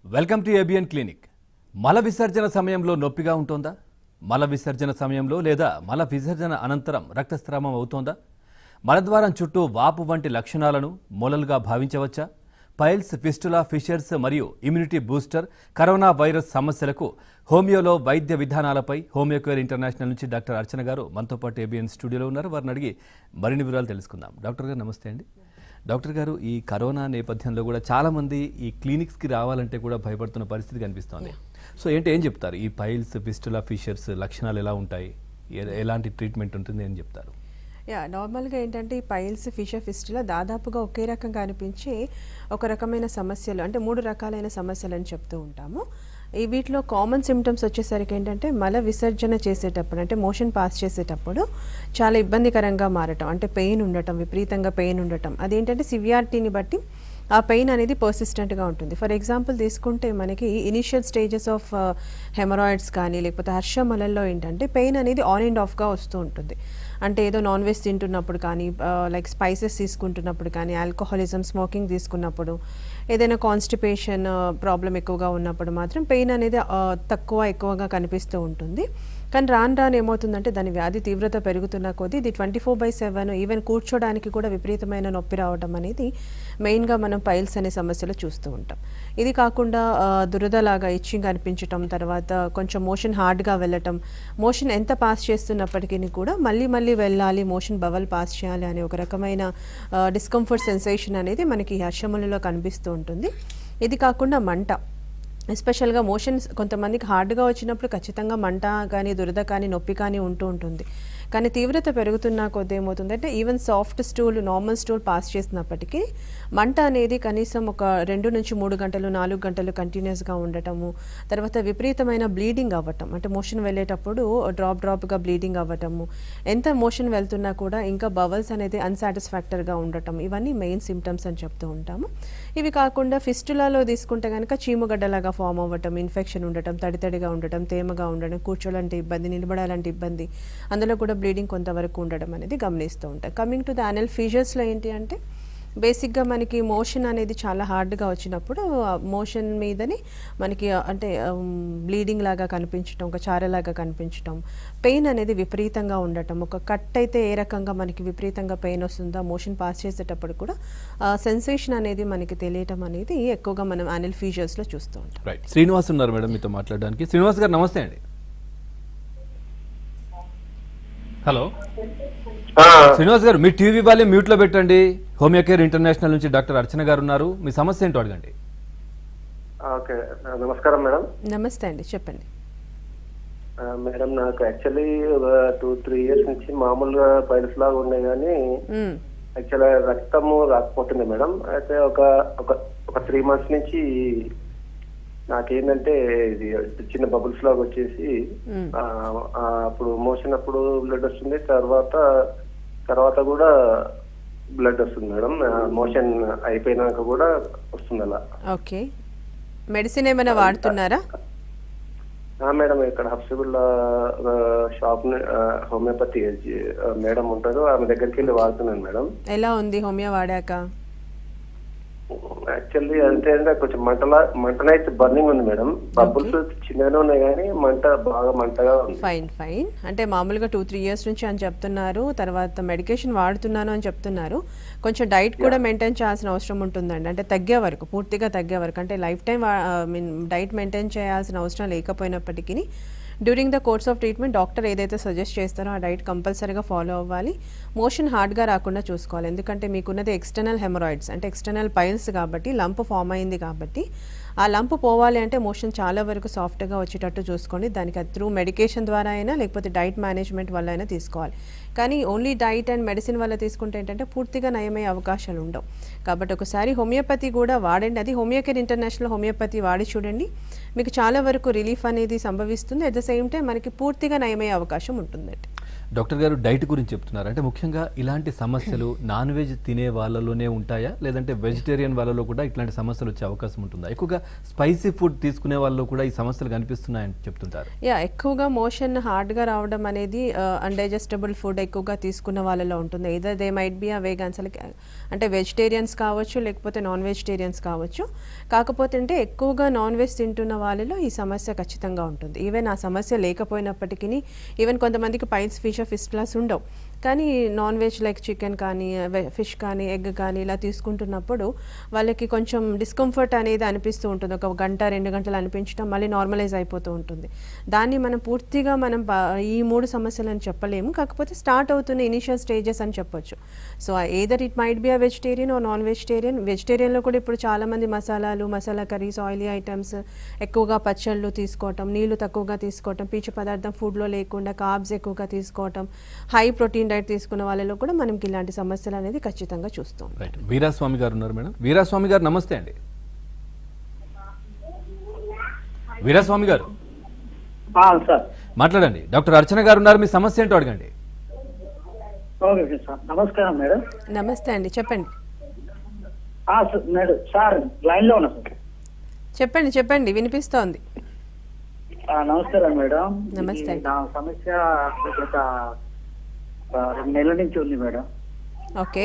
Welcome to ABN clinic. మల విసర్జన సమయంలో నొప్పిగా ఉంటుందా? మల విసర్జన సమయంలో లేదా మల విసర్జన అనంతరం రక్తస్రావం అవుతోందా? మలద్వారం చుట్టూ వాపు వంటి లక్షణాలను మూలలుగా భావించవచ్చా? పైల్స్, ఫిస్టులా, ఫిషర్స్ మరియు ఇమ్యూనిటీ బూస్టర్, కరోనా వైరస్ సమస్యలకు హోమియోలో వైద్య విధానాలపై హోమియో కేర్ ఇంటర్నేషనల్ నుంచి డాక్టర్ అర్చన గారు మనతో పాటు ఏబిఎన్ స్టూడియోలో ఉన్నారు. వారిని అడిగి మరిన్ని వివరాలు తెలుసుకుందాం. డాక్టర్ గారు నమస్తే అండి. డాక్టర్ గారు, ఈ కరోనా నేపథ్యంలో కూడా చాలామంది ఈ క్లినిక్స్కి రావాలంటే కూడా భయపడుతున్న పరిస్థితి కనిపిస్తోంది. సో ఏం చెప్తారు? ఈ పైల్స్, ఫిస్టులా, ఫిషర్స్ లక్షణాలు ఎలా ఉంటాయి, ఎలాంటి ట్రీట్మెంట్ ఉంటుంది అని చెప్తారు? నార్మల్గా ఏంటంటే ఈ పైల్స్, ఫిషర్, ఫిస్టులా దాదాపుగా ఒకే రకంగా అనిపించే ఒక రకమైన సమస్యలు, అంటే 3 రకాలైన సమస్యలు అని చెప్తూ ఉంటాము. ఈ వీటిలో కామన్ సిమ్టమ్స్ వచ్చేసరికి ఏంటంటే మల విసర్జన చేసేటప్పుడు, అంటే మోషన్ పాస్ చేసేటప్పుడు చాలా ఇబ్బందికరంగా మారటం, అంటే పెయిన్ ఉండటం, విపరీతంగా పెయిన్ ఉండటం. అదేంటంటే సివియారిటీని బట్టి ఆ పెయిన్ అనేది పర్సిస్టెంట్గా ఉంటుంది. ఫర్ ఎగ్జాంపుల్ తీసుకుంటే మనకి ఇనిషియల్ స్టేజెస్ ఆఫ్ హెమరాయిడ్స్ కానీ లేకపోతే హర్షమలలో ఏంటంటే పెయిన్ అనేది ఆన్ అండ్ ఆఫ్గా వస్తూ ఉంటుంది. అంటే ఏదో నాన్ వెజ్ తింటున్నప్పుడు కానీ, లైక్ స్పైసెస్ తీసుకుంటున్నప్పుడు కానీ, ఆల్కహాలిజం, స్మోకింగ్ తీసుకున్నప్పుడు, ఏదైనా కాన్స్టిపేషన్ ప్రాబ్లం ఎక్కువగా ఉన్నప్పుడు మాత్రం పెయిన్ అనేది ఎక్కువగా కనిపిస్తూ ఉంటుంది. కానీ రాను ఏమవుతుందంటే దాని వ్యాధి తీవ్రత పెరుగుతున్న కొద్దీ ఇది 24/7 ఈవెన్ కూర్చోడానికి కూడా విపరీతమైన నొప్పి రావడం అనేది మెయిన్గా మనం పైల్స్ అనే సమస్యలు చూస్తూ ఉంటాం. ఇది కాకుండా దురదలాగా ఇచ్చింగ్ అనిపించటం, తర్వాత కొంచెం మోషన్ హార్డ్గా వెళ్ళటం, మోషన్ ఎంత పాస్ చేస్తున్నప్పటికీ కూడా మళ్ళీ వెళ్ళాలి, మోషన్ బవల్ పాస్ చేయాలి అనే ఒక రకమైన డిస్కంఫర్ట్ సెన్సేషన్ అనేది మనకి హర్షములలో కనిపిస్తూ ఉంటుంది. ఇది కాకుండా మంట, ఎస్పెషల్గా మోషన్స్ కొంతమందికి హార్డ్గా వచ్చినప్పుడు ఖచ్చితంగా మంట కానీ, దురద కానీ, నొప్పి కానీ ఉంటుంది. కానీ తీవ్రత పెరుగుతున్న కొద్ది ఏమవుతుందంటే even soft stool, normal stool pass చేసినప్పటికీ మంట అనేది కనీసం ఒక 2 నుంచి 3 గంటలు, 4 గంటలు కంటిన్యూస్గా ఉండటము, తర్వాత విపరీతమైన బ్లీడింగ్ అవ్వటం, అంటే మోషన్ వెళ్ళేటప్పుడు డ్రాప్గా బ్లీడింగ్ అవ్వటము, ఎంత మోషన్ వెళ్తున్నా కూడా ఇంకా బవల్స్ అనేది అన్సాటిస్ఫాక్టరీగా ఉండటం, ఇవన్నీ మెయిన్ సిమ్టమ్స్ అని చెప్తూ ఉంటాము. ఇవి కాకుండా ఫిస్టులాలో తీసుకుంటే కనుక చీముగడ్డలాగా ఫామ్ అవ్వటం, ఇన్ఫెక్షన్ ఉండటం, తడిగా ఉండటం, తేమగా ఉండడం, కూర్చోాలంటే ఇబ్బంది, నిలబడాలంటే ఇబ్బంది, అందులో కూడా బ్లీడింగ్ కొంతవరకు ఉండడం అనేది గమనిస్తూ ఉంటాం. కమింగ్ టు ద యానల్ ఫీజర్స్లో ఏంటి అంటే బేసిక్గా మనకి మోషన్ అనేది చాలా హార్డ్గా వచ్చినప్పుడు మోషన్ మీదని మనకి అంటే బ్లీడింగ్ లాగా కనిపించడం, ఒక చారలాగా కనిపించడం, పెయిన్ అనేది విపరీతంగా ఉండటం, ఒక కట్ అయితే ఏ రకంగా మనకి విపరీతంగా పెయిన్ వస్తుందో మోషన్ పాస్ చేసేటప్పుడు కూడా సెన్సేషన్ అనేది మనకి తెలియటం అనేది ఎక్కువగా మనం యానల్ ఫీజర్స్లో చూస్తూ ఉంటాం. రైట్, శ్రీనివాస్ ఉన్నారు మేడం మీతో మాట్లాడడానికి. శ్రీనివాస్ గారు నమస్తే అండి. హలో శ్రీనివాస్ గారు, మీ టీవీ వాల్యూమ్ మ్యూట్లో పెట్టండి. హోమియో కేర్ ఇంటర్నేషనల్ నుంచి డాక్టర్ అర్చన గారు ఉన్నారు. మీ సమస్య ఏంటో అడగండి. ఓకే, నమస్కారం మేడం. నమస్తే అండి, చెప్పండి. మేడం, నాకు యాక్చువల్లీ 2-3 ఇయర్స్ నుంచి మామూలుగా పైల్స్ లాగా ఉన్నాయి, కానీ యాక్చువల్గా రక్తము రాకపోతుంది మేడం. అయితే ఒక 3 months నుంచి నాకేంటంటే ఇది చిన్న బబుల్స్ లాగా వచ్చేసి అప్పుడు మోషన్ అప్పుడు బ్లడ్ వస్తుంది, తర్వాత కూడా బ్లడ్ వస్తుంది మేడం. మోషన్ అయిపోయినాక కూడా వస్తుంది అలా. ఓకే, మెడిసిన్ ఏమైనా వాడుతున్నారా? మేడం, ఇక్కడ హబ్సిబుల్ షాప్ హోమియోపతి మేడం ఉంటారు, ఆమె దగ్గరికి వెళ్ళి వాడుతున్నాను మేడం. ఎలా ఉంది హోమియో వాడాక? యాక్చువల్లీ అంటే కొంచెం మంటనైతే బర్నింగ్ ఉంది మేడం. బబుల్స్ చిన్నగానే ఉన్నాయి కానీ బాగా మంటగా ఉంది. ఫైన్. అంటే మామూలుగా 2-3 years నుంచి అని చెప్తున్నారు, తర్వాత మెడికేషన్ వాడుతున్నాను అని చెప్తున్నారు. కొంచెం డైట్ కూడా మెయింటైన్ చేయాల్సిన అవసరం ఉంటుందండి. అంటే పూర్తిగా తగ్గే వరకు, అంటే లైఫ్ టైం డైట్ మెయింటైన్ చేయాల్సిన అవసరం లేకపోయినప్పటికీ during the course of treatment doctor ఏదైతే సజెస్ట్ చేస్తారో ఆ డైట్ కంపల్సరీగా ఫాలో అవ్వాలి. మోషన్ హార్డ్గా రాకుండా చూసుకోవాలి, ఎందుకంటే మీకున్నది ఎక్స్టర్నల్ హెమరాయిడ్స్, అంటే ఎక్స్టర్నల్ పైల్స్ కాబట్టి, లంప్ ఫామ్ అయింది కాబట్టి ఆ లంప్ పోవాలి అంటే మోషన్ చాలా వరకు సాఫ్ట్గా వచ్చేటట్టు చూసుకోండి. దానికి త్రూ మెడికేషన్ ద్వారా అయినా లేకపోతే డైట్ మేనేజ్మెంట్ వల్ల అయినా తీసుకోవాలి. కానీ ఓన్లీ డైట్ అండ్ మెడిసిన్ వల్ల తీసుకుంటే ఏంటంటే పూర్తిగా నయమయ్యే అవకాశాలు ఉండవు. కాబట్టి ఒకసారి హోమియోపతి కూడా వాడండి. అది హోమియో కేర్ ఇంటర్నేషనల్ హోమియోపతి వాడి చూడండి, మీకు చాలా వరకు రిలీఫ్ అనేది సంభవిస్తుంది. అట్ ద సేమ్ టైం మనకి పూర్తిగా నయమయ్యే అవకాశం ఉంటుందండి. డాక్టర్ గారు డైట్ గురించి చెప్తున్నారు, అంటే ముఖ్యంగా ఇలాంటి సమస్యలు నాన్ వెజ్ తినే వాళ్ళలోనే ఉంటాయా, లేదంటే వెజిటేరియన్ వాళ్ళలో కూడా ఇట్లాంటి సమస్యలు వచ్చే అవకాశం ఉంటుందా? ఎక్కువగా స్పైసీ ఫుడ్ తీసుకునే వాళ్ళలో కూడా ఈ సమస్యలు కనిపిస్తున్నాయని చెప్తుంటారు. ఎక్కువగా మోషన్ హార్డ్గా రావడం అనేది అన్డైజెస్టబుల్ ఫుడ్ ఎక్కువగా తీసుకున్న వాళ్ళలో ఉంటుంది. ఇదర్ దే మైట్ బి ఆ వేగన్స్, అంటే వెజిటేరియన్స్ కావచ్చు లేకపోతే నాన్ వెజిటేరియన్స్ కావచ్చు. కాకపోతే అంటే ఎక్కువగా నాన్ వెజ్ తింటున్న వాళ్ళలో ఈ సమస్య ఖచ్చితంగా ఉంటుంది. ఈవెన్ ఆ సమస్య లేకపోయినప్పటికీ, ఈవెన్ కొంతమందికి పైల్స్ ఫిషర్ ఫిస్టులాస్ ఉండవు, కానీ నాన్ వెజ్ లైక్ చికెన్ కానీ ఫిష్ కానీ ఎగ్ కానీ ఇలా తీసుకుంటున్నప్పుడు వాళ్ళకి కొంచెం డిస్కంఫర్ట్ అనేది అనిపిస్తూ ఉంటుంది. ఒక గంట 2 గంటలు అనిపించడం మళ్ళీ నార్మలైజ్ అయిపోతూ ఉంటుంది. దాన్ని మనం పూర్తిగా మనం ఈ 3 సమస్యలని చెప్పలేము, కాకపోతే స్టార్ట్ అవుతున్న ఇనిషియల్ స్టేజెస్ అని చెప్పొచ్చు. So either it might be a vegetarian or non vegetarian. వెజిటేరియన్లో కూడా ఇప్పుడు చాలామంది మసాలా కర్రీస్, ఆయిలీ ఐటమ్స్, ఎక్కువగా పచ్చళ్ళు తీసుకోవటం, నీళ్లు తక్కువగా తీసుకోవటం, పీచు పదార్థం ఫుడ్లో లేకుండా కార్బ్స్ ఎక్కువగా తీసుకోవటం, హై ప్రోటీన్ డైట్ తీసుకున్న వాళ్ళలో కూడా మనకి ఇలాంటి సమస్యలు అనేది ఖచ్చితంగా చూస్తాం. రైట్, వీరాస్వామి గారు ఉన్నారు మేడం. వీరాస్వామి గారు నమస్తే అండి. వీరాస్వామి గారు సార్ మాట్లాడండి. డాక్టర్ అర్చన గారు ఉన్నారు, మీ సమస్య ఏంటో అడగండి. ఓకే సార్, నమస్కారం మేడం. నమస్తే అండి, చెప్పండి. మేడం సార్ లైన్ లో ఉన్నా సార్. చెప్పండి వినిపిస్తోంది. నమస్కారం మేడం. నమస్తే. నా సమస్య గత 2 నెలల నుంచి ఉంది మేడం. ఓకే.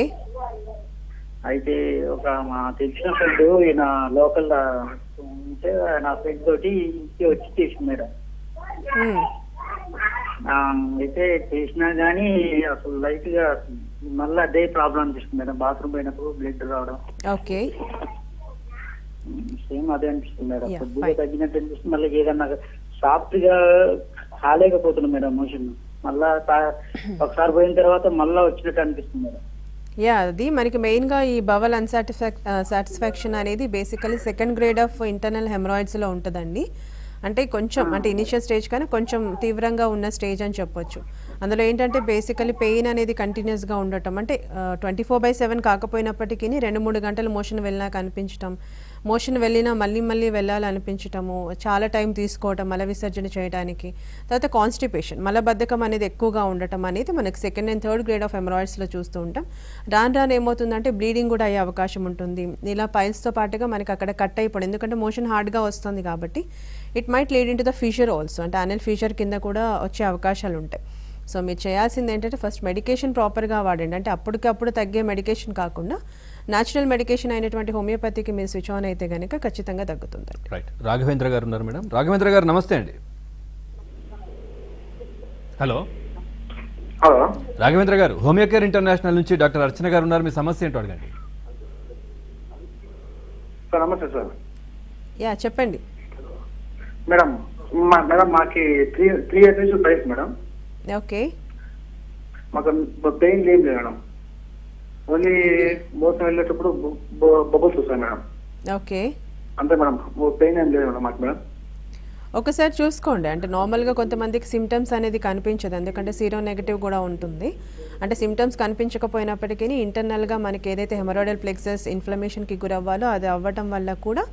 అయితే ఒక మా తెలిసిన ఫ్రెండ్ ఈయన లోకల్ ఉంటే నా ఫ్రెండ్ తోటి ఇంటికి వచ్చి చేసింది మేడం. అయితే చేసినా గానీ అసలు లైట్ గా మళ్ళీ అదే ప్రాబ్లం అనిపిస్తుంది మేడం. బాత్రూమ్ పోయినప్పుడు బ్లడ్ రావడం. ఓకే. సేమ్ అదే అనిపిస్తుంది మేడం. Yeah, కొద్దిగా fine. తగ్గినట్టు అనిపిస్తుంది. మళ్ళీ ఏదన్నా సాఫ్ట్ గా కాలేకపోతున్నాం మేడం మోషన్. మళ్ళా ఒకసారి పోయిన తర్వాత మళ్ళా వచ్చినట్టు అనిపిస్తుంది మేడం. అది మనకి మెయిన్గా ఈ బవల్ సాటిస్ఫాక్షన్ అనేది basically 2nd grade of internal హెమరాయిడ్స్లో ఉంటుందండి. అంటే కొంచెం అంటే ఇనిషియల్ స్టేజ్ కానీ కొంచెం తీవ్రంగా ఉన్న స్టేజ్ అని చెప్పొచ్చు. అందులో ఏంటంటే బేసికలీ పెయిన్ అనేది కంటిన్యూస్గా ఉండటం, అంటే 24/7 కాకపోయినప్పటికీ 2-3 గంటలు మోషన్ వెళ్ళినా కనిపించటం, మోషన్ వెళ్ళినా మళ్ళీ వెళ్ళాలనిపించటము, చాలా టైం తీసుకోవటం మల విసర్జన చేయడానికి, తర్వాత కాన్స్టిపేషన్ మలబద్ధకం అనేది ఎక్కువగా ఉండటం అనేది మనకి 2nd and 3rd grade of హెమరాయిడ్స్లో చూస్తూ ఉంటాం. రాను ఏమవుతుందంటే బ్లీడింగ్ కూడా అయ్యే అవకాశం ఉంటుంది. ఇలా పైల్స్తో పాటుగా మనకి అక్కడ కట్ అయిపోవడం, ఎందుకంటే మోషన్ హార్డ్గా వస్తుంది కాబట్టి it might lead into the fissure also, అంటే అనల్ ఫీషర్ కింద కూడా వచ్చే అవకాశాలు ఉంటాయి. సో మీరు చేయాల్సింది ఏంటంటే ఫస్ట్ మెడికేషన్ ప్రాపర్గా వాడండి. అంటే అప్పటికప్పుడు తగ్గే మెడికేషన్ కాకుండా న్యాచురల్ మెడికేషన్ అయినటువంటి హోమియోపతికి మీరు స్విచ్ ఆన్ అయితే కనుక ఖచ్చితంగా తగ్గుతుందండి. రైట్, రాఘవేంద్ర గారు ఉన్నారు మేడం. రాఘవేంద్ర గారు నమస్తే అండి. హలో హలో రాఘవేంద్ర గారు, హోమియో కేర్ ఇంటర్నేషనల్ నుంచి డాక్టర్ అర్చన గారు ఉన్నారు, మీ సమస్య ఏంటో అడగండి. సార్ నమస్తే సార్. చెప్పండి. మేడం మేడం మాకి 3 years నుంచి ప్రైస్ మేడం. ఓకే. మాకు పెయిన్ ఏం లేదు మేడం. ఓన్లీ మోసం వెళ్ళేటప్పుడు బబుల్స్ వస్తాయి మేడం. ఓకే. అంతే మేడం, పెయిన్ ఏం లేదు మేడం మాకు. మేడం ఒకసారి చూసుకోండి. అంటే నార్మల్గా కొంతమందికి సిమ్టమ్స్ అనేది కనిపించదు, ఎందుకంటే సీరో నెగటివ్ కూడా ఉంటుంది. అంటే సిమ్టమ్స్ కనిపించకపోయినప్పటికీ ఇంటర్నల్గా మనకి ఏదైతే హెమరాయిడల్ ప్లెక్సస్ ఇన్ఫ్లమేషన్కి గురవ్వాలో అది అవ్వటం వల్ల కూడా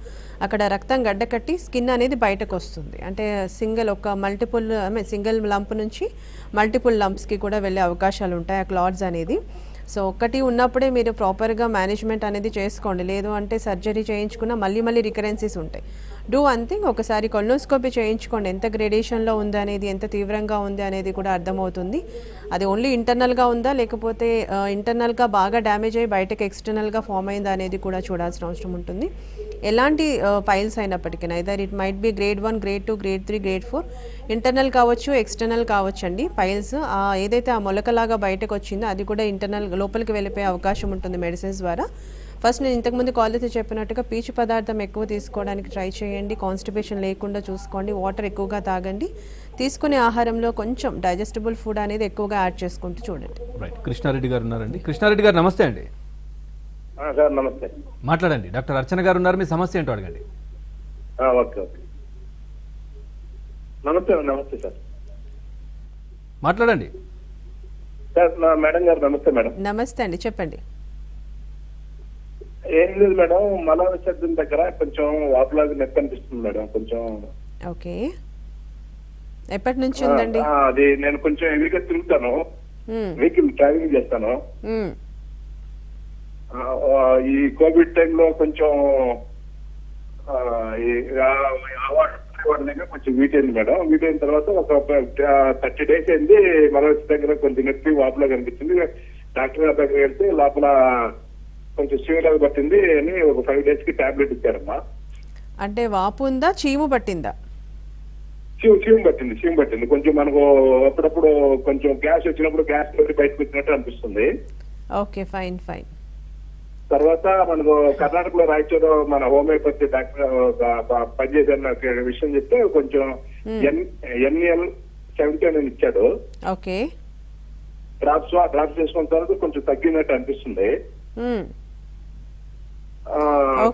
అక్కడ రక్తం గడ్డకట్టి స్కిన్ అనేది బయటకు వస్తుంది. అంటే సింగిల్ లంప్ నుంచి మల్టిపుల్ లంప్స్కి కూడా వెళ్ళే అవకాశాలు ఉంటాయి ఆ క్లాట్స్ అనేది. సో ఒక్కటి ఉన్నప్పుడే మీరు ప్రాపర్గా మేనేజ్మెంట్ అనేది చేసుకోండి, లేదు అంటే సర్జరీ చేయించుకున్నా మళ్ళీ రికరెన్సీస్ ఉంటాయి. డూ వన్ థింగ్, ఒకసారి కొలోనోస్కోపీ చేయించుకోండి. ఎంత గ్రేడేషన్లో ఉంది అనేది, ఎంత తీవ్రంగా ఉంది అనేది కూడా అర్థమవుతుంది. అది ఓన్లీ ఇంటర్నల్గా ఉందా లేకపోతే ఇంటర్నల్గా బాగా డ్యామేజ్ అయ్యి బయటకు ఎక్స్టర్నల్గా ఫామ్ అయిందా అనేది కూడా చూడాల్సిన అవసరం ఉంటుంది. ఎలాంటి పైల్స్ అయినప్పటికీ either it might B grade 1, grade 2, grade 3, grade 4, internal కావచ్చు, ఎక్స్టర్నల్ కావచ్చు అండి. పైల్స్ ఏదైతే ఆ మొలకలాగా బయటకు వచ్చిందో అది కూడా ఇంటర్నల్ లోపలికి వెళ్ళిపోయే అవకాశం ఉంటుంది మెడిసిన్స్ ద్వారా. ఫస్ట్ నేను ఇంతకుముందు కాలేజ్ చెప్పినట్టుగా పీచు పదార్థం ఎక్కువ తీసుకోవడానికి ట్రై చేయండి, కాన్స్టిపేషన్ లేకుండా చూసుకోండి, వాటర్ ఎక్కువగా తాగండి, తీసుకునే ఆహారంలో కొంచెం డైజెస్టబుల్ ఫుడ్ అనేది ఎక్కువగా యాడ్ చేసుకుంటూ చూడండి. రైట్, కృష్ణారెడ్డి గారు ఉన్నారండి. కృష్ణారెడ్డి గారు నమస్తే అండి. సార్ నమస్తే. మాట్లాడండి. డాక్టర్ అర్చన గారు ఉన్నారు, మీ సమస్య ఏంటో అడగండి. ఓకే. నమస్తే సార్. మాట్లాడండి సార్. మేడం గారు నమస్తే మేడం. నమస్తే అండి, చెప్పండి. ఏం లేదు మేడం, మల విసర్జన దగ్గర కొంచెం వాపులాగా నొప్పి అనిపిస్తుంది మేడం కొంచెం. ఓకే. ఎప్పటి నుంచి ఉందండి? అది నేను కొంచెం హెవీగా తిరుగుతాను, మ్మ్. వెహికల్ డ్రైవింగ్ చేస్తాను. మ్మ్. ఈ కోవిడ్ టైంలో కొంచెం వాడి దగ్గర కొంచెం వీట్ అయింది మేడం. వీట్ అయిన తర్వాత ఒక 30 days అయింది. మన దగ్గర కొంచెం నొప్పి వాపులా కనిపించింది. డాక్టర్ గారి దగ్గర వెళ్తే లోపల కొంచెం సీవర్ పట్టింది అని ఒక 5 days కి టాబ్లెట్ ఇచ్చారమ్మా. అంటే వాపు ఉందా, చీము పట్టిందా? సీమ్ పట్టింది. కొంచెం మనకు అప్పుడప్పుడు కొంచెం గ్యాస్ వచ్చినప్పుడు గ్యాస్ బయటకు వచ్చినట్టు అనిపిస్తుంది. Okay, fine. తర్వాత మనకు కర్ణాటకలో రాయచూరు మన హోమియోపతి డాక్టర్ పనిచేసిన విషయం చెప్తే కొంచెం NL 17 అని ఇచ్చాడు. ఓకే. డ్రాప్స్ చేసుకున్న తర్వాత కొంచెం తగ్గినట్టు అనిపిస్తుంది.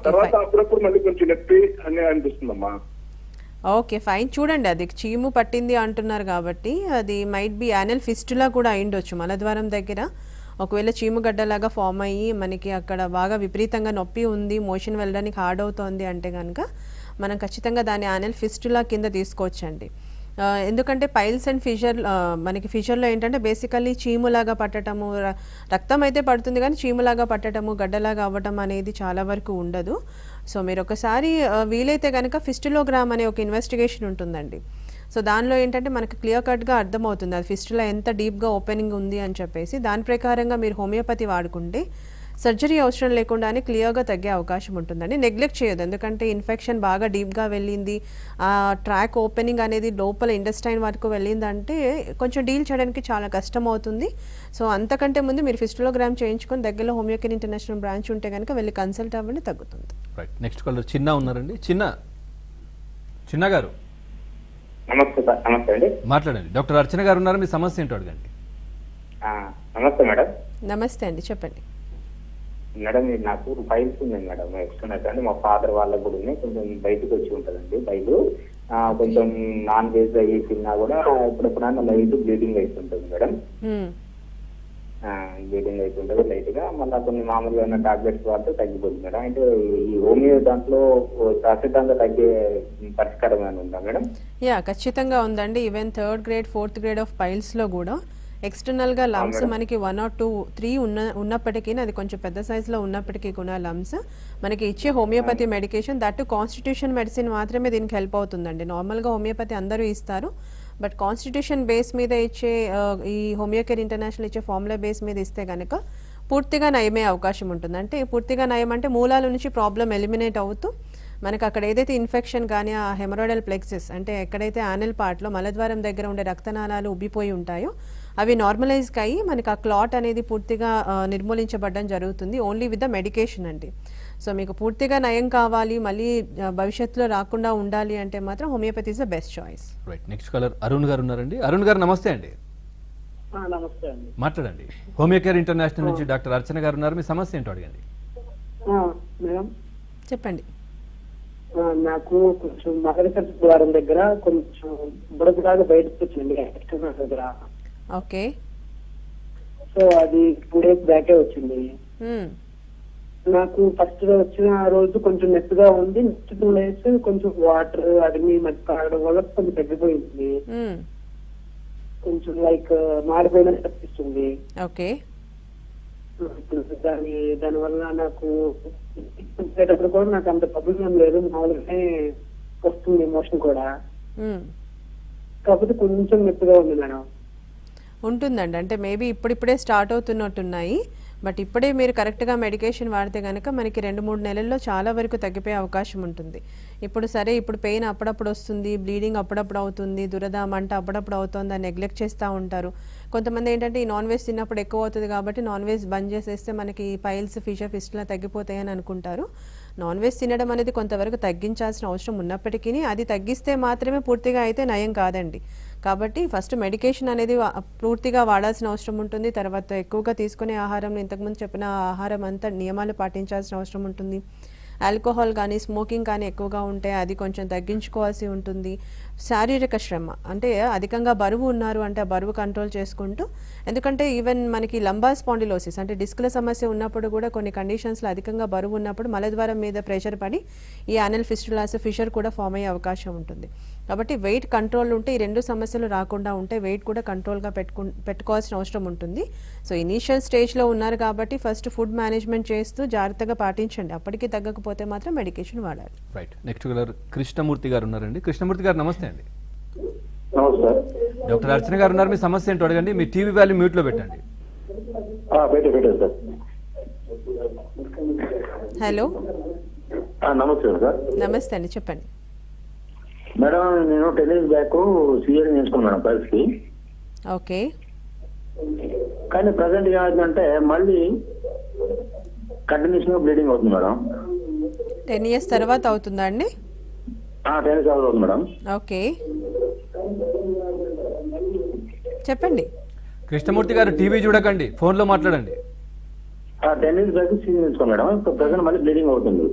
తర్వాత అప్పుడప్పుడు మళ్ళీ కొంచెం నొప్పి అని అనిపిస్తుందమ్మా. Okay, fine. చూడండి, అది చీము పట్టింది అంటున్నారు కాబట్టి అది మైట్ బి యానల్ ఫిస్టులా కూడా అయిండొచ్చు మలద్వారం దగ్గర. ఒకవేళ చీముగడ్డలాగా ఫామ్ అయ్యి మనకి అక్కడ బాగా విపరీతంగా నొప్పి ఉంది, మోషన్ వెళ్ళడానికి హార్డ్ అవుతోంది అంటే కనుక మనం ఖచ్చితంగా దాన్ని యానల్ ఫిస్టులా కింద తీసుకోవచ్చండి. ఎందుకంటే పైల్స్ అండ్ ఫిషర్, మనకి ఫిషర్లో ఏంటంటే బేసికల్లీ చీములాగా పట్టడము, రక్తం అయితే పడుతుంది కానీ చీములాగా పట్టడము, గడ్డలాగా అవ్వటం అనేది చాలా వరకు ఉండదు. సో మీరు ఒకసారి వీలైతే కనుక ఫిస్టులోగ్రామ్ అనే ఒక ఇన్వెస్టిగేషన్ ఉంటుందండి. సో దానిలో ఏంటంటే మనకు క్లియర్ కట్గా అర్థమవుతుంది అది ఫిస్టులా ఎంత డీప్గా ఓపెనింగ్ ఉంది అని చెప్పేసి. దాని ప్రకారంగా మీరు హోమియోపతి వాడుకుంటే సర్జరీ అవసరం లేకుండానే క్లియర్గా తగ్గే అవకాశం ఉంటుందండి. నెగ్లెక్ట్ చేయదు, ఎందుకంటే ఇన్ఫెక్షన్ బాగా డీప్గా వెళ్ళింది, ఆ ట్రాక్ ఓపెనింగ్ అనేది లోపల ఇండస్టైన్ వరకు వెళ్ళిందంటే కొంచెం డీల్ చేయడానికి చాలా కష్టం అవుతుంది. సో అంతకంటే ముందు మీరు ఫిస్టులోగ్రామ్ చేయించుకొని దగ్గరలో హోమియోకేర్ ఇంటర్నేషనల్ బ్రాంచ్ ఉంటే కనుక వెళ్ళి కన్సల్ట్ అవ్వండి, తగ్గుతుంది. రైట్. నెక్స్ట్ కాలర్ చిన్న ఉన్నారండి. చిన్న గారు నమస్తే అండి. మాట్లాడండి. డాక్టర్ అర్చన గారు ఉన్నారు, మీ సమస్య ఏంటో అడగండి. నమస్తే మేడం. నమస్తే అండి, చెప్పండి. మేడం నాకు ఫైల్స్ ఉన్నాయి మేడం, ఎక్స్టర్నల్ అంటే మా ఫాదర్ వాళ్ళకు కూడా ఉన్నాయి. కొంచెం బయటకు వచ్చి ఉంటుందండి బయలు. కొంచెం నాన్ వెజ్ అయ్యి తిన్నా కూడా ఎప్పుడెప్పుడైనా లైట్ బ్లీడింగ్ అవుతుంటుంది మేడం. బ్లీడింగ్ అవుతుంటుంది లైట్ గా. మళ్ళీ కొన్ని మామూలుగా టాబ్లెట్స్ వాడితే తగ్గిపోతుంది మేడం. అంటే ఈ హోమియో దాంట్లో శాశ్వతంగా తగ్గే పరిష్కారం ఏమైనా ఉందా మేడం? ఖచ్చితంగా ఉందండి. Even 3rd grade 4th grade of పైల్స్లో కూడా ఎక్స్టర్నల్గా లమ్స్ మనకి 1 or 2 3 ఉన్నప్పటికీ, అది కొంచెం పెద్ద సైజులో ఉన్నప్పటికీ కూడా లమ్స్ మనకి ఇచ్చే homeopathy medication that constitution medicine మాత్రమే దీనికి హెల్ప్ అవుతుందండి. నార్మల్గా హోమియోపతి అందరూ ఇస్తారు, బట్ కాన్స్టిట్యూషన్ బేస్ మీద ఇచ్చే ఈ హోమియోకేర్ ఇంటర్నేషనల్ ఇచ్చే ఫార్ములా బేస్ మీద ఇస్తే కనుక పూర్తిగా నయమే అవకాశం ఉంటుంది. అంటే పూర్తిగా నయం అంటే మూలాల నుంచి ప్రాబ్లం ఎలిమినేట్ అవుతూ మనకు అక్కడ ఏదైతే ఇన్ఫెక్షన్ కానీ ఆ హెమరాయిడల్ ప్లెక్సెస్ అంటే ఎక్కడైతే యానల్ పార్ట్లో మలద్వారం దగ్గర ఉండే రక్తనాళాలు ఉబ్బిపోయి ఉంటాయో అవి నార్మలైజ్గా అయ్యి మనకి ఆ క్లాట్ అనేది పూర్తిగా నిర్మూలించబడడం జరుగుతుంది ఓన్లీ విత్ ద మెడికేషన్ అండి. సో మీకు పూర్తిగా నయం కావాలి, మళ్ళీ భవిష్యత్తులో రాకుండా ఉండాలి అంటే మాత్రం homeopathy is the best choice. Right. Next caller Arun గారు ఉన్నారండి. అరుణ్ గారు నమస్తే అండి. నమస్తే అండి. మాట్లాడండి. హోమియోకేర్ ఇంటర్నేషనల్ నుంచి డాక్టర్ అర్చన గారు ఉన్నారు, మీ సమస్య ఏంటో అడగండి. మేడం చెప్పండి. నాకు కొంచెం మకరకర్త ద్వారం దగ్గర కొంచెం బుడగలాగా బయటకు వచ్చింది దగ్గర. ఓకే. సో అది 2 days బ్యాకే వచ్చింది. నాకు ఫస్ట్ వచ్చిన రోజు కొంచెం నెప్పిగా ఉంది. నెక్స్ట్ 2 days కొంచెం వాటర్ అది మధ్య తాగడం వల్ల కొంచెం తగ్గిపోయింది. కొంచెం లైక్ మారిపోయినట్టు అనిపిస్తుంది. ఓకే. దానివల్ల నాకు కూడా నాకు అంత ప్రాబ్లం లేదు, మామూలుగానే వస్తుంది ఎమోషన్ కూడా. కాకపోతే కొంచెం నొప్పిగా ఉంది మేడం. ఉంటుందండి, అంటే మేబీ ఇప్పుడిప్పుడే స్టార్ట్ అవుతున్నట్టున్నాయి, బట్ ఇప్పుడే మీరు కరెక్ట్గా మెడికేషన్ వాడితే కనుక మనకి 2-3 నెలల్లో చాలా వరకు తగ్గిపోయే అవకాశం ఉంటుంది. ఇప్పుడు సరే, ఇప్పుడు పెయిన్ అప్పుడప్పుడు వస్తుంది, బ్లీడింగ్ అప్పుడప్పుడు అవుతుంది, దురద మంట అప్పుడప్పుడు అవుతుంది అని నెగ్లెక్ట్ చేస్తూ ఉంటారు. కొంతమంది ఏంటంటే ఈ నాన్ వెజ్ తిన్నప్పుడు ఎక్కువ అవుతుంది కాబట్టి నాన్ వెజ్ బంద్ చేసేస్తే మనకి పైల్స్ ఫిస్టులా తగ్గిపోతాయని అనుకుంటారు. నాన్ వెజ్ తినడం అనేది కొంతవరకు తగ్గించాల్సిన అవసరం ఉన్నప్పటికీ అది తగ్గిస్తే మాత్రమే పూర్తిగా అయితే నయం కాదండి. కాబట్టి ఫస్ట్ మెడికేషన్ అనేది పూర్తిగా వాడాల్సిన అవసరం ఉంటుంది. తర్వాత ఎక్కువగా తీసుకునే ఆహారంలో ఇంతకుముందు చెప్పిన ఆహారం అంతా నియమాలు పాటించాల్సిన అవసరం ఉంటుంది. ఆల్కహాల్ కానీ స్మోకింగ్ కానీ ఎక్కువగా ఉంటే అది కొంచెం తగ్గించుకోవాల్సి ఉంటుంది. శారీరక శ్రమ అంటే అధికంగా బరువు ఉన్నారు అంటే ఆ బరువు కంట్రోల్ చేసుకుంటూ, ఎందుకంటే ఈవెన్ మనకి లంబార్ స్పాండిలోసిస్ అంటే డిస్కుల సమస్య ఉన్నప్పుడు కూడా కొన్ని కండిషన్స్లో అధికంగా బరువు ఉన్నప్పుడు మలద్వారం మీద ప్రెషర్ పడి ఈ యానల్ ఫిస్టులాస్ ఫిషర్ కూడా ఫామ్ అయ్యే అవకాశం ఉంటుంది. కాబట్టి వెయిట్ కంట్రోల్ ఉంటే ఈ రెండు సమస్యలు రాకుండా ఉంటే వెయిట్ కూడా కంట్రోల్గా పెట్టుకోవాల్సిన అవసరం ఉంటుంది. సో ఇనీషియల్ స్టేజ్లో ఉన్నారు కాబట్టి ఫస్ట్ ఫుడ్ మేనేజ్మెంట్ చేస్తూ జాగ్రత్తగా పాటించండి. అప్పటికి తగ్గకపోతే మాత్రం మెడికేషన్ వాడాలి. రైట్. నెక్స్ట్ కలర్ కృష్ణమూర్తి గారు ఉన్నారండి. కృష్ణమూర్తి గారు నమస్తే అండి. నమస్కారం. డాక్టర్ అర్చన గారు ఉన్నారు, మీ సమస్య ఏంటో అడగండి. మీ టీవీ వాల్యూ మ్యూట్లో పెట్టండి. పెట్టారు సార్. హలో, నమస్తే సార్. నమస్తే అండి, చెప్పండి. మేడం, నేను 10 years బ్యాక్ సిజర్ చేసుకున్నాను పల్స్కి. ఓకే. కానీ ప్రజెంట్ ఏమైందంటే మళ్ళీ కంటిన్యూస్ గా బ్లీడింగ్ అవుతుంది మేడం. 10 years తర్వాత అవుతుందా అండి? 10 years అవుతుంది మేడం. ఓకే, చెప్పండి. కృష్ణమూర్తి గారు టీవీ చూడకండి, ఫోన్లో మాట్లాడండి. 10 years బ్యాక్ సిజర్ చేసుకున్నాను మేడం. ఇప్పుడు ప్రజెంట్ మళ్ళీ బ్లీడింగ్ అవుతుంది.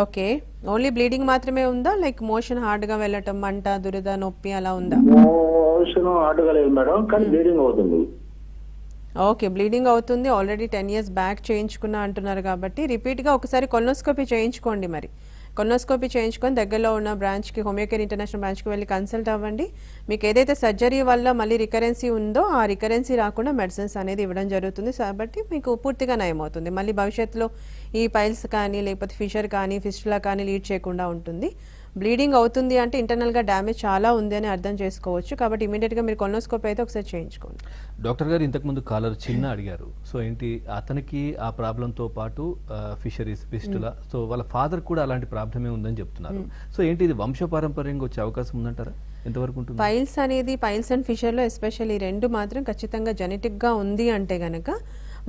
ఓకే, ఓన్లీ బ్లీడింగ్ మాత్రమే ఉందా, లైక్ మోషన్ హార్డ్గా వెళ్ళటం, మంట, దురద, నొప్పి అలా ఉందా? మోషన్ హార్డ్గా లేదు మేడం, కానీ బ్లీడింగ్ అవుతుంది. ఓకే, బ్లీడింగ్ అవుతుంది. ఆల్రెడీ 10 years బ్యాక్ చేయించుకున్నా అంటున్నారు కాబట్టి రిపీట్గా ఒకసారి కొలనోస్కోపీ చేయించుకోండి. మరి కొలనోస్కోపీ చేయించుకొని దగ్గరలో ఉన్న బ్రాంచ్కి, హోమియోకేర్ ఇంటర్నేషనల్ బ్రాంచ్కి వెళ్ళి కన్సల్ట్ అవ్వండి. మీకు ఏదైతే సర్జరీ వల్ల మళ్ళీ రికరెన్సీ ఉందో ఆ రికరెన్సీ రాకుండా మెడిసిన్స్ అనేది ఇవ్వడం జరుగుతుంది. కాబట్టి మీకు పూర్తిగా నయం అవుతుంది. మళ్ళీ భవిష్యత్తులో ఈ పైల్స్ కానీ లేకపోతే ఫిషర్ కానీ ఫిస్టులా కానీ లీడ్ చేయకుండా ఉంటుంది. బ్లీడింగ్ అవుతుంది అంటే ఇంటర్నల్గా డ్యామేజ్ చాలా ఉంది అని అర్థం చేసుకోవచ్చు. కాబట్టి ఇమీడియట్గా మీరు కొలనోస్కోపీ అయితే ఒకసారి చేయించుకోండి. డాక్టర్ గారు ఇంతకుముందు కాలర్ చిన్న అడిగారు. సో ఏంటి అతనికి ఆ ప్రాబ్లంతో పాటు ఫిషరీస్ ఫిస్టులా, సో వాళ్ళ ఫాదర్ కూడా అలాంటి ప్రాబ్లమే ఉందని చెప్తున్నారు. సో ఏంటి ఇది వంశపారంపర్యంగా వచ్చే అవకాశం ఉందంటారా? ఎంతవరకు ఉంటుంది? పైల్స్ అండ్ ఫిషర్లో ఎస్పెషల్లీ రెండు మాత్రం ఖచ్చితంగా జెనెటిక్గా ఉంది అంటే గనక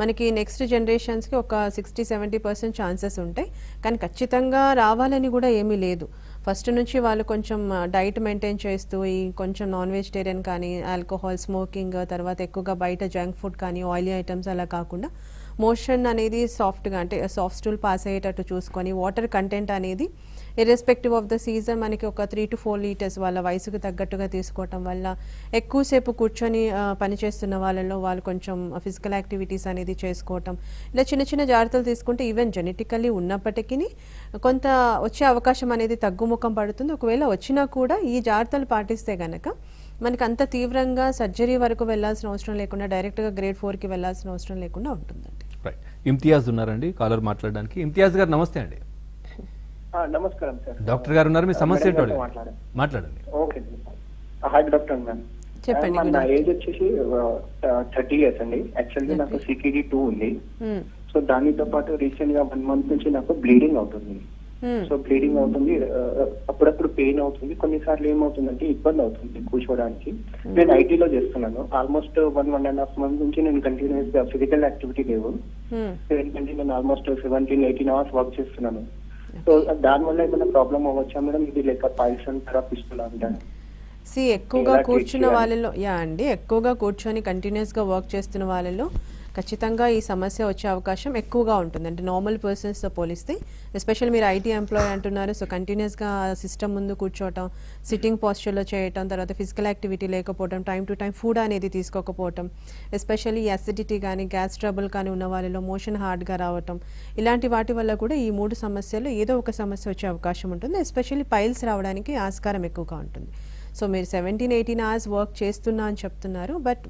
మనకి నెక్స్ట్ జనరేషన్స్కి ఒక 60-70% ఛాన్సెస్ ఉంటాయి. కానీ ఖచ్చితంగా రావాలని కూడా ఏమీ లేదు. ఫస్ట్ నుంచి వాళ్ళు కొంచెం డైట్ మెయింటైన్ చేస్తూ ఈ కొంచెం నాన్ వెజిటేరియన్ కానీ, ఆల్కహాల్, స్మోకింగ్, తర్వాత ఎక్కువగా బయట జంక్ ఫుడ్ కానీ, ఆయిలీ ఐటమ్స్ అలా కాకుండా మోషన్ అనేది సాఫ్ట్గా అంటే సాఫ్ట్ స్టూల్ పాస్ అయ్యేటట్టు చూసుకొని వాటర్ కంటెంట్ అనేది ఇర్రెస్పెక్టివ్ ఆఫ్ ద సీజన్ మనకి ఒక 3 to 4 liters వాళ్ళ వయసుకు తగ్గట్టుగా తీసుకోవటం వల్ల, ఎక్కువసేపు కూర్చొని పనిచేస్తున్న వాళ్ళలో వాళ్ళు కొంచెం ఫిజికల్ యాక్టివిటీస్ అనేది చేసుకోవటం, ఇలా చిన్న చిన్న జాగ్రత్తలు తీసుకుంటే ఈవెన్ జెనెటికల్లీ ఉన్నప్పటికీ కొంత వచ్చే అవకాశం అనేది తగ్గుముఖం పడుతుంది. ఒకవేళ వచ్చినా కూడా ఈ జాగ్రత్తలు పాటిస్తే గనక మనకి అంత తీవ్రంగా సర్జరీ వరకు వెళ్లాల్సిన అవసరం లేకుండా డైరెక్ట్గా గ్రేడ్ 4కి వెళ్లాల్సిన అవసరం లేకుండా ఉంటుందండి. రైట్. ఇమ్తియాజ్ ఉన్నారండి కాలర్ మాట్లాడడానికి. ఇమ్తియాజ్ గారు నమస్తే అండి. నమస్కారం సార్. డాక్టర్ గారు ఉన్నారు, మీ సమస్య ఏంటో మాట్లాడండి. Okay, hi doctor ma'am. చెప్పండి. నా ఏజ్ వచ్చేసి 30 years అండి. యాక్చువల్గా నాకు CKD 2 ఉంది. సో దానితో పాటు రీసెంట్ గా 1 month నుంచి నాకు బ్లీడింగ్ అవుతుంది. సో బ్లీడింగ్ అవుతుంది, అప్పుడప్పుడు పెయిన్ అవుతుంది, కొన్నిసార్లు ఏమవుతుందంటే ఇబ్బంది అవుతుంది కూర్చోవడానికి. నేను ఐటీలో చేస్తున్నాను. ఆల్మోస్ట్ 1.5 months నుంచి నేను కంటిన్యూస్ గా ఫిజికల్ యాక్టివిటీ లేవు. ఏంటంటే నేను ఆల్మోస్ట్ 17-18 hours వర్క్ చేస్తున్నాను. సో దానివల్ల ఏమైనా ప్రాబ్లం అవ్వచ్చా మేడం? ఇది లేక పైల్స్ అంటారా, ఫిస్టులా అంటారా? ఎక్కువగా కూర్చున్న వాళ్ళలో ఎక్కువగా కూర్చొని కంటిన్యూస్గా వర్క్ చేస్తున్న వాళ్ళలో ఖచ్చితంగా ఈ సమస్య వచ్చే అవకాశం ఎక్కువగా ఉంటుంది. అంటే నార్మల్ పర్సన్స్తో పోలిస్తే, ఎస్పెషల్ మీరు ఐటీ ఎంప్లాయీ అంటున్నారు. సో కంటిన్యూస్గా సిస్టమ్ ముందు కూర్చోవటం, సిట్టింగ్ పోస్చర్లో చేయటం, తర్వాత ఫిజికల్ యాక్టివిటీ లేకపోవడం, టైం టు టైం ఫుడ్ అనేది తీసుకోకపోవటం, ఎస్పెషల్లీ యాసిడిటీ కానీ గ్యాస్ ట్రబుల్ కానీ ఉన్న వాళ్ళలో మోషన్ హార్డ్గా రావటం, ఇలాంటి వాటి వల్ల కూడా ఈ 3 సమస్యలు ఏదో ఒక సమస్య వచ్చే అవకాశం ఉంటుంది. ఎస్పెషల్లీ పైల్స్ రావడానికి ఆస్కారం ఎక్కువగా ఉంటుంది. సో మీరు 17-18 hours వర్క్ చేస్తున్నా అని చెప్తున్నారు. బట్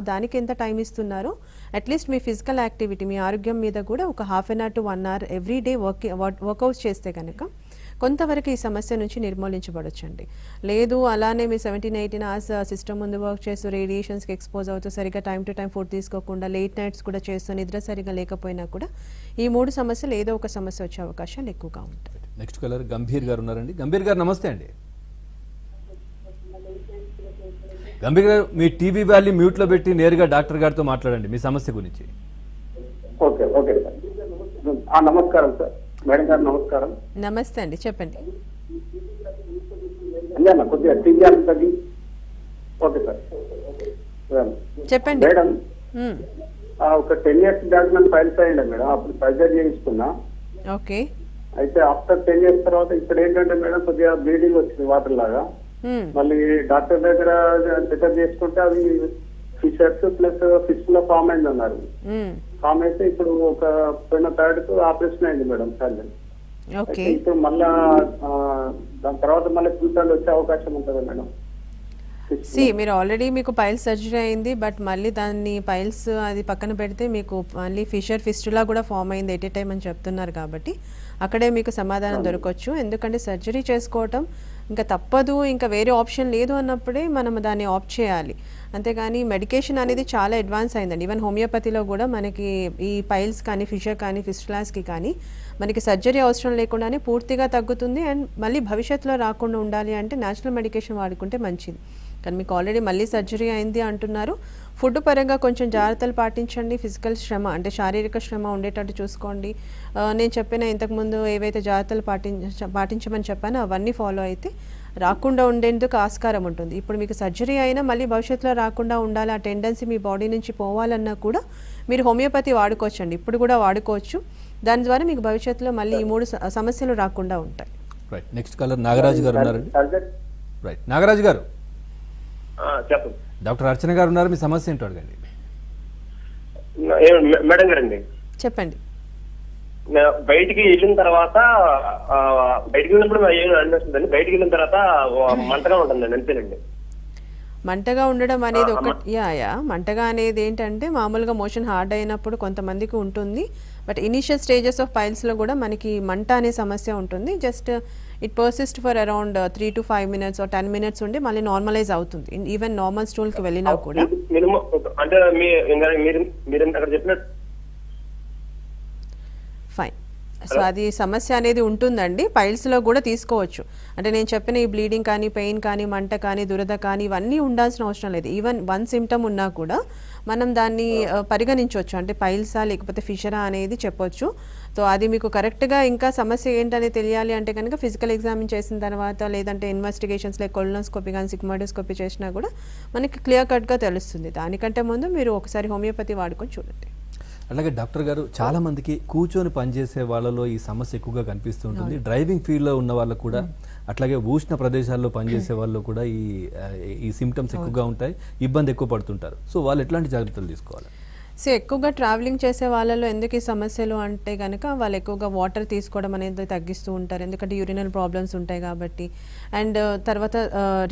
దానికి ఎంత టైం ఇస్తున్నారో అట్లీస్ట్ మీ ఫిజికల్ యాక్టివిటీ, మీ ఆరోగ్యం మీద కూడా ఒక 1/2 an hour to 1 hour every day workouts చేస్తే కనుక కొంతవరకు ఈ సమస్య నుంచి నిర్మూలించబడొచ్చండి. లేదు అలానే మీరు 17-18 hours సిస్టమ్ ముందు వర్క్ చేస్తూ రేడియేషన్స్కి ఎక్స్పోజ్ అవుతూ సరిగ్గా టైం టు టైం ఫుడ్ తీసుకోకుండా లేట్ నైట్స్ కూడా చేస్తూ నిద్ర సరిగ్గా లేకపోయినా కూడా ఈ 3 సమస్యలు ఏదో ఒక సమస్య వచ్చే అవకాశాలు ఎక్కువగా ఉంటాయి. నెక్స్ట్ కలర్ గంభీర్ గారు ఉన్నారండి. గంభీర్ గారు నమస్తే అండి. గంభీర్ గారు, మీ టీవీ వాల్యూ మ్యూట్లో పెట్టి నేరుగా డాక్టర్ గారితో మాట్లాడండి మీ సమస్య గురించి. Okay okay sir. నమస్కారం సార్. మేడం గారు నమస్కారం. నమస్తే అండి, చెప్పండి. కొద్దిగా టీవీ తగ్గి. ఓకే సార్, చెప్పండి మేడం. ఒక 10 years బ్యాక్ నాకు ఫైల్స్ అయ్యండి మేడం. అప్పుడు సర్జరీ చేయించుకున్నా. ఓకే. అయితే ఆఫ్టర్ 10 years తర్వాత ఇప్పుడు ఏంటంటే మేడం కొద్దిగా బ్లీడింగ్ వచ్చింది వాటర్ లాగా. మళ్ళీ డాక్టర్ దగ్గర చెకప్ చేసుకుంటే అవి ఫిషర్స్ ప్లస్ ఫిస్టులా ఫామ్ అయింది అన్నారు. ఫామ్ అయితే ఇప్పుడు ఒక 3rd ఆపరేషన్ అయింది మేడం సర్జరీ. ఓకే. అయితే ఇప్పుడు మళ్ళా దాని తర్వాత మళ్ళీ ఫ్యూచర్ వచ్చే అవకాశం ఉంటుంది మేడం. మీరు ఆల్రెడీ మీకు పైల్స్ సర్జరీ అయింది, బట్ మళ్ళీ దాన్ని పైల్స్ అది పక్కన పెడితే మీకు మళ్ళీ ఫిస్టులా కూడా ఫామ్ అయింది ఎట్ ఏ టైం అని చెప్తున్నారు కాబట్టి అక్కడే మీకు సమాధానం దొరకవచ్చు. ఎందుకంటే సర్జరీ చేసుకోవటం ఇంకా తప్పదు, ఇంకా వేరే ఆప్షన్ లేదు అన్నప్పుడే మనం దాన్ని ఆప్ట్ చేయాలి. అంతేగాని మెడికేషన్ అనేది చాలా అడ్వాన్స్ అయిందండి. ఈవెన్ హోమియోపతిలో కూడా మనకి ఈ పైల్స్ కానీ ఫిషర్ కానీ ఫిస్టులాస్కి కానీ మనకి సర్జరీ అవసరం లేకుండానే పూర్తిగా తగ్గుతుంది. అండ్ మళ్ళీ భవిష్యత్తులో రాకుండా ఉండాలి అంటే న్యాచురల్ మెడికేషన్ వాడుకుంటే మంచిది. కానీ మీకు ఆల్రెడీ మళ్ళీ సర్జరీ అయింది అంటున్నారు. ఫుడ్ పరంగా కొంచెం జాగ్రత్తలు పాటించండి. ఫిజికల్ శ్రమ అంటే శారీరక శ్రమ ఉండేటట్టు చూసుకోండి. నేను చెప్పిన ఇంతకుముందు ఏవైతే జాగ్రత్తలు పాటించమని చెప్పానో అవన్నీ ఫాలో అయితే రాకుండా ఉండేందుకు ఆస్కారం ఉంటుంది. ఇప్పుడు మీకు సర్జరీ అయినా మళ్ళీ భవిష్యత్తులో రాకుండా ఉండాలి, ఆ టెండెన్సీ మీ బాడీ నుంచి పోవాలన్నా కూడా మీరు హోమియోపతి వాడుకోవచ్చండి. ఇప్పుడు కూడా వాడుకోవచ్చు. దాని ద్వారా మీకు భవిష్యత్తులో మళ్ళీ ఈ 3 సమస్యలు రాకుండా ఉంటాయి. రైట్. నెక్స్ట్ కాలర్ నాగరాజు గారు ఉన్నారండి. రైట్, నాగరాజు గారు. చెప్పండి. డాక్టర్ అర్చన గారు ఉన్నారు, మీ సమస్య ఏంటో అడగండి. మేడం గారండి, చెప్పండి. బయటికి వెళ్ళిన తర్వాత బయటికి వెళ్ళినప్పుడు ఏం అనిపిస్తుందండి, బయటికి వెళ్ళిన తర్వాత మంటగా ఉంటుందండి, అంతేనండి. మంటగా ఉండడం అనేది మంటగా అనేది ఏంటంటే మామూలుగా మోషన్ హార్డ్ అయినప్పుడు కొంతమందికి ఉంటుంది. బట్ ఇనిషియల్ స్టేజెస్ ఆఫ్ పైల్స్లో కూడా మనకి మంట అనే సమస్య ఉంటుంది. Just it persist for around 3 to 5 minutes or 10 minutes ఉండి మళ్ళీ నార్మలైజ్ అవుతుంది. ఈవెన్ నార్మల్ స్టూల్కి వెళ్ళినా కూడా. అంటే మీరు అక్కడ చెప్పినట్టు ఫైన్. సో అది సమస్య అనేది ఉంటుందండి. పైల్స్లో కూడా తీసుకోవచ్చు. అంటే నేను చెప్పిన ఈ బ్లీడింగ్ కానీ, పెయిన్ కానీ, మంట కానీ, దురద కానీ ఇవన్నీ ఉండాల్సిన అవసరం లేదు. ఈవెన్ 1 symptom ఉన్నా కూడా మనం దాన్ని పరిగణించవచ్చు. అంటే పైల్సా లేకపోతే ఫిషరా అనేది చెప్పొచ్చు. సో అది మీకు కరెక్ట్గా ఇంకా సమస్య ఏంటనేది తెలియాలి అంటే కనుక ఫిజికల్ ఎగ్జామిన్ చేసిన తర్వాత, లేదంటే ఇన్వెస్టిగేషన్స్ లైక్ కొలనోస్కోపీ కానీ సిగ్మాడోస్కోపీ చేసినా కూడా మనకి క్లియర్ కట్గా తెలుస్తుంది. దానికంటే ముందు మీరు ఒకసారి హోమియోపతి వాడుకొని చూడండి. అలాగే డాక్టర్ గారు, చాలా మందికి కూర్చొని పనిచేసే వాళ్ళలో ఈ సమస్య ఎక్కువగా కనిపిస్తూ ఉంటుంది. డ్రైవింగ్ ఫీల్డ్లో ఉన్న వాళ్ళకు కూడా, అట్లాగే ఉష్ణ ప్రదేశాల్లో పనిచేసే వాళ్ళు కూడా ఈ సిమ్టమ్స్ ఎక్కువగా ఉంటాయి, ఇబ్బంది ఎక్కువ పడుతుంటారు. సో వాళ్ళు ఎట్లాంటి జాగ్రత్తలు తీసుకోవాలి? సో ఎక్కువగా ట్రావెలింగ్ చేసే వాళ్ళలో ఎందుకు ఈ సమస్యలు అంటే కనుక వాళ్ళు ఎక్కువగా వాటర్ తీసుకోవడం అనేది తగ్గిస్తూ ఉంటారు. ఎందుకంటే యూరినల్ ప్రాబ్లమ్స్ ఉంటాయి కాబట్టి. అండ్ తర్వాత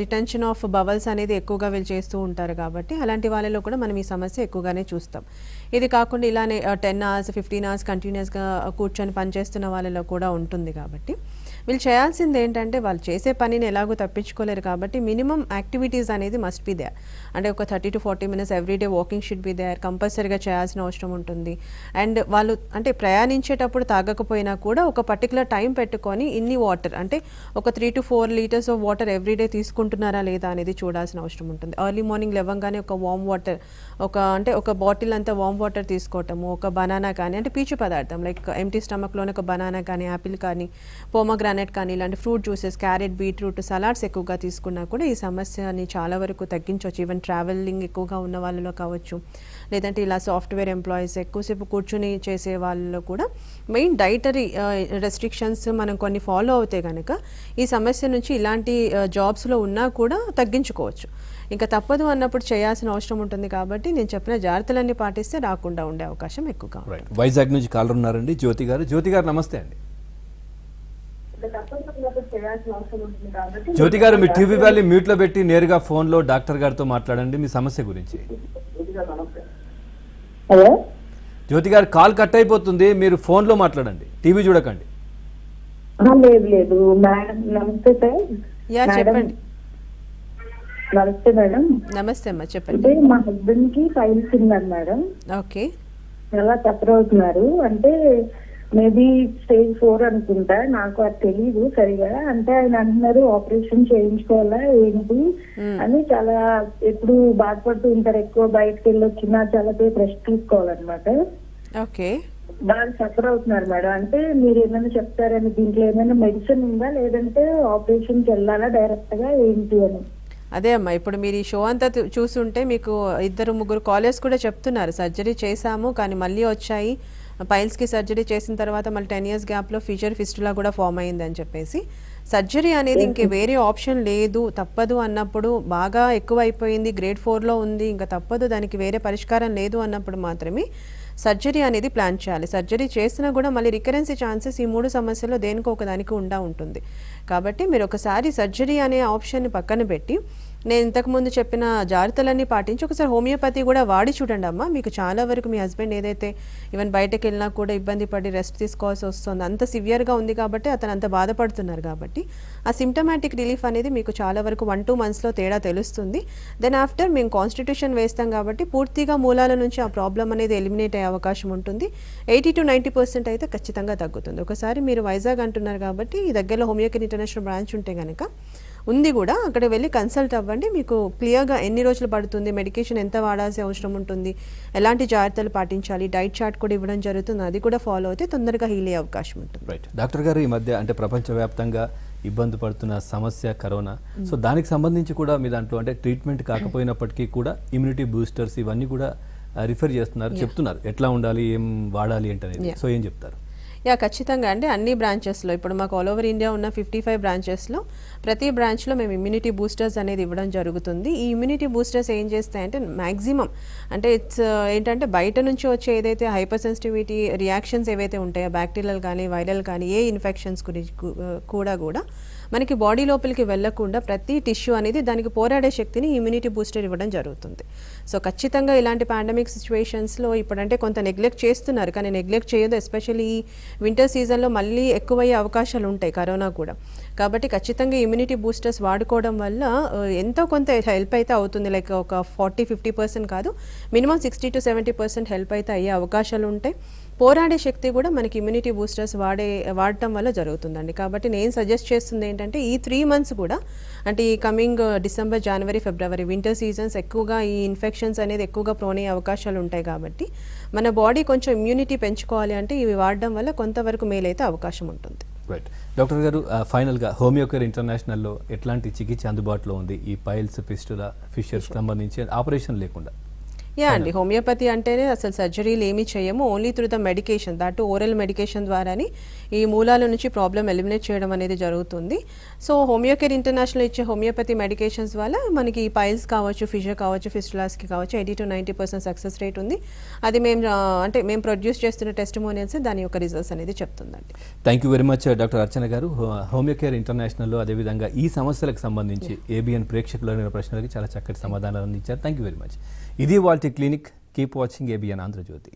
రిటెన్షన్ ఆఫ్ బవల్స్ అనేది ఎక్కువగా వీళ్ళు చేస్తూ ఉంటారు కాబట్టి అలాంటి వాళ్ళలో కూడా మనం ఈ సమస్య ఎక్కువగానే చూస్తాం. ఇది కాకుండా ఇలానే 10 hours 15 hours కంటిన్యూస్గా కూర్చొని పనిచేస్తున్న వాళ్ళలో కూడా ఉంటుంది. కాబట్టి వీళ్ళు చేయాల్సింది ఏంటంటే వాళ్ళు చేసే పనిని ఎలాగో తప్పించుకోలేరు కాబట్టి మినిమం యాక్టివిటీస్ అనేది మస్ట్ బి దేర్. అంటే ఒక 30 to 40 minutes everyday walking should be there, కంపల్సరీగా చేయాల్సిన అవసరం ఉంటుంది. అండ్ వాళ్ళు అంటే ప్రయాణించేటప్పుడు తాగకపోయినా కూడా ఒక పర్టికులర్ టైం పెట్టుకొని ఇన్ని వాటర్ అంటే ఒక 3 to 4 liters of water everyday తీసుకుంటున్నారా లేదా అనేది చూడాల్సిన అవసరం ఉంటుంది. ఎర్లీ మార్నింగ్ లేవగానే ఒక వామ్ వాటర్ ఒక బాటిల్ అంతా వామ్ వాటర్ తీసుకోవటము, ఒక బనానా కానీ అంటే పీచు పదార్థం లైక్ ఎంటీ స్టమక్లోనే ఒక బనానా కానీ, యాపిల్ కానీ, పోమోగ్రానైట్ కానీ ఇలాంటి fruit juices, carrot, beetroot, salads ఎక్కువగా తీసుకున్నా కూడా ఈ సమస్యని చాలా వరకు తగ్గించవచ్చు. ఈవెన్ ట్రావెలింగ్ ఎక్కువగా ఉన్న వాళ్ళలో కావచ్చు, లేదంటే ఇలా సాఫ్ట్వేర్ ఎంప్లాయీస్ ఎక్కువసేపు కూర్చుని చేసే వాళ్ళలో కూడా మెయిన్ డైటరీ రెస్ట్రిక్షన్స్ మనం కొన్ని ఫాలో అవుతే కనుక ఈ సమస్య నుంచి ఇలాంటి జాబ్స్లో ఉన్నా కూడా తగ్గించుకోవచ్చు. ఇంకా తప్పదు అన్నప్పుడు చేయాల్సిన అవసరం ఉంటుంది. కాబట్టి నేను చెప్పిన జాగ్రత్తలన్నీ పాటిస్తే రాకుండా ఉండే అవకాశం ఎక్కువగా ఉంటుంది. వైజాగ్ నుంచి కాలర్ ఉన్నారండి, జ్యోతి గారు. జ్యోతి గారు నమస్తే అండి. జ్యోతి గారు, మీ టీవీ వాల్యూమ్ మ్యూట్ లో పెట్టి నేరుగా ఫోన్ లో డాక్టర్ గారితో మాట్లాడండి మీ సమస్య గురించి. హలో జ్యోతి గారు, కాల్ కట్ అయిపోతుంది, మీరు ఫోన్ లో మాట్లాడండి, టీవీ చూడకండి. లేదు లేదు మేడం, నమస్తే సార్. చెప్పండి. నమస్తే మేడం. నమస్తే అమ్మా, చెప్పండి. అంటే మా హస్బెండ్ కి పైల్స్ ఉన్నారు మేడం. ఓకే. ఎలా సఫర్ అవుతున్నారు అంటే మేబీ స్టేజ్ 4 అనుకుంటా, నాకు అది తెలీదు సరిగా. అంటే ఆయన అంటున్నారు ఆపరేషన్ చేయించుకోవాలా ఏంటి అని చాలా ఎప్పుడు బాధపడుతూ ఉంటారు. ఎక్కువ బయటకు వెళ్ళి వచ్చినా చాలా రెస్ట్ తీసుకోవాలన్నమాట. ఓకే. బాగా సఫర్ అవుతున్నారు మేడం. అంటే మీరు ఏమైనా చెప్తారని, దీంట్లో ఏమైనా మెడిసిన్ ఉందా లేదంటే ఆపరేషన్కి వెళ్ళాలా డైరెక్ట్ గా ఏంటి అని? అదే అమ్మా, ఇప్పుడు మీరు ఈ షో అంతా చూస్తుంటే మీకు 2-3 కాలర్స్ కూడా చెప్తున్నారు సర్జరీ చేశాము కానీ మళ్ళీ వచ్చాయి, పైల్స్కి సర్జరీ చేసిన తర్వాత మళ్ళీ 10 years గ్యాప్లో ఫిస్టులా కూడా ఫామ్ అయింది అని చెప్పేసి. సర్జరీ అనేది ఇంకే వేరే ఆప్షన్ లేదు, తప్పదు అన్నప్పుడు, బాగా ఎక్కువ అయిపోయింది, గ్రేడ్ 4లో ఉంది, ఇంకా తప్పదు దానికి వేరే పరిష్కారం లేదు అన్నప్పుడు మాత్రమే సర్జరీ అనేది ప్లాన్ చేయాలి. సర్జరీ చేసినా కూడా మళ్ళీ రికరెన్సీ ఛాన్సెస్ ఈ 3 సమస్యల్లో దేనికో ఒకదానికి ఉంటుంది. కాబట్టి మీరు ఒకసారి సర్జరీ అనే ఆప్షన్ని పక్కన పెట్టి నేను ఇంతకుముందు చెప్పిన జాగ్రత్తలన్నీ పాటించి ఒకసారి హోమియోపతి కూడా వాడి చూడండి అమ్మా. మీకు చాలా వరకు మీ హస్బెండ్ ఏదైతే ఈవెన్ బయటకు వెళ్ళినా కూడా ఇబ్బంది పడి రెస్ట్ తీసుకోవాల్సి వస్తుంది, అంత సివియర్గా ఉంది కాబట్టి అతను అంత బాధపడుతున్నారు కాబట్టి ఆ సిమ్టమాటిక్ రిలీఫ్ అనేది మీకు చాలా వరకు 1-2 monthsలో తేడా తెలుస్తుంది. దెన్ ఆఫ్టర్ మేము కాన్స్టిట్యూషన్ వేస్తాం కాబట్టి పూర్తిగా మూలాల నుంచి ఆ ప్రాబ్లం అనేది ఎలిమినేట్ అయ్యే అవకాశం ఉంటుంది. 80-90% అయితే ఖచ్చితంగా తగ్గుతుంది. ఒకసారి మీరు వైజాగ్ అంటున్నారు కాబట్టి ఈ దగ్గరలో హోమియోకేర్ ఇంటర్నేషనల్ బ్రాంచ్ ఉంటే కనుక ఉంది కూడా, అక్కడ వెళ్ళి కన్సల్ట్ అవ్వండి. మీకు క్లియర్గా ఎన్ని రోజులు పడుతుంది, మెడికేషన్ ఎంత వాడాల్సిన అవసరం ఉంటుంది, ఎలాంటి జాగ్రత్తలు పాటించాలి, డైట్ చార్ట్ కూడా ఇవ్వడం జరుగుతుంది. అది కూడా ఫాలో అయితే తొందరగా హీల్ అయ్యే అవకాశం ఉంటుంది. రైట్ డాక్టర్ గారు, ఈ మధ్య అంటే ప్రపంచవ్యాప్తంగా ఇబ్బంది పడుతున్న సమస్య కరోనా. సో దానికి సంబంధించి కూడా మీ దాంట్లో అంటే ట్రీట్మెంట్ కాకపోయినప్పటికీ కూడా ఇమ్యూనిటీ బూస్టర్స్ ఇవన్నీ కూడా రిఫర్ చేస్తున్నారు, చెప్తున్నారు ఎట్లా ఉండాలి, ఏం వాడాలి ఏంటనేది. సో ఏం చెప్తారు? ఖచ్చితంగా అండి. అన్ని బ్రాంచెస్లో ఇప్పుడు మాకు ఆల్ ఓవర్ ఇండియా ఉన్న 55 బ్రాంచెస్లో ప్రతి బ్రాంచ్లో మేము ఇమ్యూనిటీ బూస్టర్స్ అనేది ఇవ్వడం జరుగుతుంది. ఈ ఇమ్యూనిటీ బూస్టర్స్ ఏం చేస్తాయంటే మ్యాక్సిమం అంటే ఇట్స్ ఏంటంటే బయట నుంచి వచ్చే ఏదైతే హైపర్ సెన్సిటివిటీ రియాక్షన్స్ ఏవైతే ఉంటాయో బ్యాక్టీరియల్ కానీ వైరల్ కానీ ఏ ఇన్ఫెక్షన్స్ గురించి కూడా మనకి బాడీ లోపలికి వెళ్లకుండా ప్రతి టిష్యూ అనేది దానికి పోరాడే శక్తిని ఇమ్యూనిటీ బూస్టర్ ఇవ్వడం జరుగుతుంది. సో ఖచ్చితంగా ఇలాంటి పాండమిక్ సిచ్యువేషన్స్లో ఇప్పుడంటే కొంత నెగ్లెక్ట్ చేస్తున్నారు, కానీ నెగ్లెక్ట్ చేయదు. ఎస్పెషల్లీ ఈ వింటర్ సీజన్లో మళ్ళీ ఎక్కువయ్యే అవకాశాలు ఉంటాయి కరోనా కూడా. కాబట్టి ఖచ్చితంగా ఇమ్యూనిటీ బూస్టర్స్ వాడుకోవడం వల్ల ఎంతో కొంత హెల్ప్ అయితే అవుతుంది. లైక్ ఒక 40-50% కాదు, మినిమం 60-70% హెల్ప్ అయితే అయ్యే అవకాశాలు ఉంటాయి. పోరాడే శక్తి కూడా మనకి ఇమ్యూనిటీ బూస్టర్స్ వాడటం వల్ల జరుగుతుందండి. కాబట్టి నేను సజెస్ట్ చేస్తుంది ఏంటంటే ఈ 3 months కూడా అంటే ఈ కమింగ్ డిసెంబర్, జనవరి, ఫిబ్రవరి వింటర్ సీజన్స్ ఎక్కువగా ఈ ఇన్ఫెక్షన్స్ అనేది ఎక్కువగా ప్రోన్ అయ్యే అవకాశాలు ఉంటాయి. కాబట్టి మన బాడీ కొంచెం ఇమ్యూనిటీ పెంచుకోవాలి అంటే ఇవి వాడడం వల్ల కొంతవరకు మేలైతే అవకాశం ఉంటుంది. రైట్ డాక్టర్ గారు, ఫైనల్గా హోమియోకేర్ ఇంటర్నేషనల్లో ఎట్లాంటి చికిత్స అందుబాటులో ఉంది ఈ పైల్స్, ఫిస్టులా, ఫిషర్స్ సంబంధించి ఆపరేషన్ లేకుండా? అండి, హోమియోపతి అంటేనే అసలు సర్జరీలు ఏమీ చేయము. Only through the medication, that oral medication ద్వారానే ఈ మూలాల నుంచి ప్రాబ్లం ఎలిమినేట్ చేయడం అనేది జరుగుతుంది. సో హోమియోకేర్ ఇంటర్నేషనల్ ఇచ్చే హోమియోపతి మెడికేషన్స్ వల్ల మనకి పైల్స్ కావచ్చు, ఫిషర్ కావచ్చు, ఫిస్టులాస్కి కావచ్చు 80-90% సక్సెస్ రేట్ ఉంది. అది మేము ప్రొడ్యూస్ చేస్తున్న టెస్టిమోనియల్స్ దాని యొక్క రిజల్ట్స్ అనేది చెప్తుందండి. Thank you very much doctor Archana garu. Homeocare ఇంటర్నేషనల్లో అదేవిధంగా ఈ సమస్యలకు సంబంధించి ఏబిఎన్ ప్రేక్షకులు అడిగిన ప్రశ్నలకి చాలా చక్కటి సమాధానాలు అందించారు. Thank you very much. ఇది వాల్టి clinic. Keep watching ABN Andhra Jyothi.